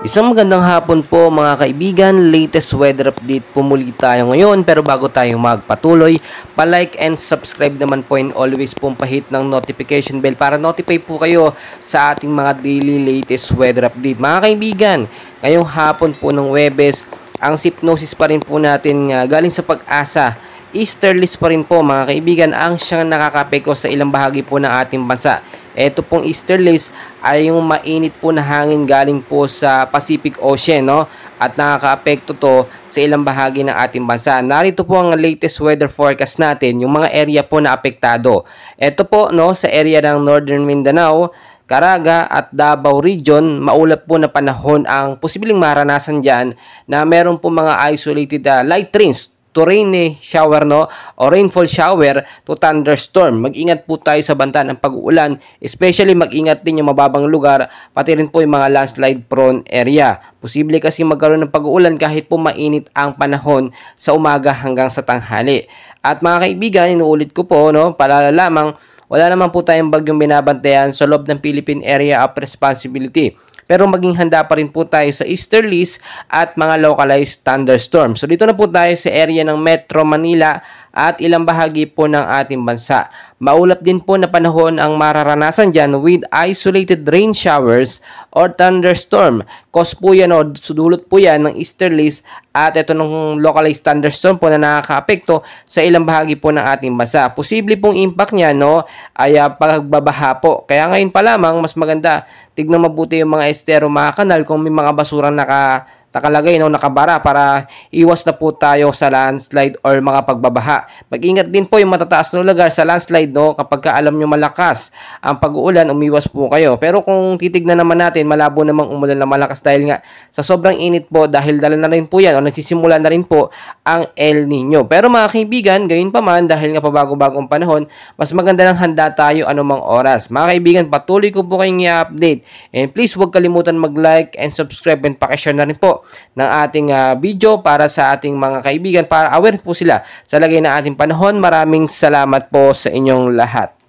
Isang magandang hapon po mga kaibigan, latest weather update po muli tayo ngayon. Pero bago tayo magpatuloy, pa-like and subscribe naman po, and always pong pahit ng notification bell para notify po kayo sa ating mga daily latest weather update. Mga kaibigan, ngayong hapon po ng Huwebes, ang SIPnosis pa rin po natin galing sa Pag-asa. Easterlies pa rin po mga kaibigan ang siyang nakakapekto sa ilang bahagi po ng ating bansa. Ito pong easterlies ay yung mainit po na hangin galing po sa Pacific Ocean, no? At nakakaapekto to sa ilang bahagi ng ating bansa. Narito po ang latest weather forecast natin, yung mga area po na apektado. Ito po, no, sa area ng Northern Mindanao, Caraga at Davao Region, maulap po na panahon ang posibleng maranasan dyan na meron po mga isolated light rains to rainy shower, no, o rainfall shower to thunderstorm. Mag-ingat po tayo sa banta ng pag-uulan, especially mag-ingat din yung mababang lugar, pati rin po yung mga landslide prone area. Posible kasi magkaroon ng pag-uulan kahit po mainit ang panahon sa umaga hanggang sa tanghali. At mga kaibigan, inuulit ko po, no, para lamang wala naman po tayong bagyong binabantayan sa loob ng Philippine Area of Responsibility. Pero maging handa pa rin po tayo sa easterlies at mga localized thunderstorms. So dito na po tayo sa area ng Metro Manila at ilang bahagi po ng ating bansa. Maulap din po na panahon ang mararanasan dyan with isolated rain showers or thunderstorm. Cause po yan o sudulot po yan ng easterlies at ito ng localized thunderstorm po na nakakaapekto sa ilang bahagi po ng ating bansa. Posible pong impact niya, no, ay pagbabaha po. Kaya ngayon pa lamang mas maganda tignan mabuti yung mga estero, mga kanal kung may mga basurang nakalagay, no, nakabara para iwas na po tayo sa landslide or mga pagbabaha. Mag-ingat din po yung matataas na lugar sa landslide, no, kapag alam nyo malakas ang pag-uulan, umiwas po kayo. Pero kung titignan naman natin, malabo namang umulan na malakas dahil nga sa sobrang init po, dahil dala na rin po yan o nagsisimula na rin po ang El Nino. Pero mga kaibigan, gayon pa man, dahil nga pabago-bagong panahon, mas maganda ng handa tayo anumang oras. Mga kaibigan, patuloy ko po kayong i-update. And please huwag kalimutan mag-like and subscribe and pakishare na rin po ng ating video para sa ating mga kaibigan para aware po sila sa lagay na ating panahon. Maraming salamat po sa inyong lahat.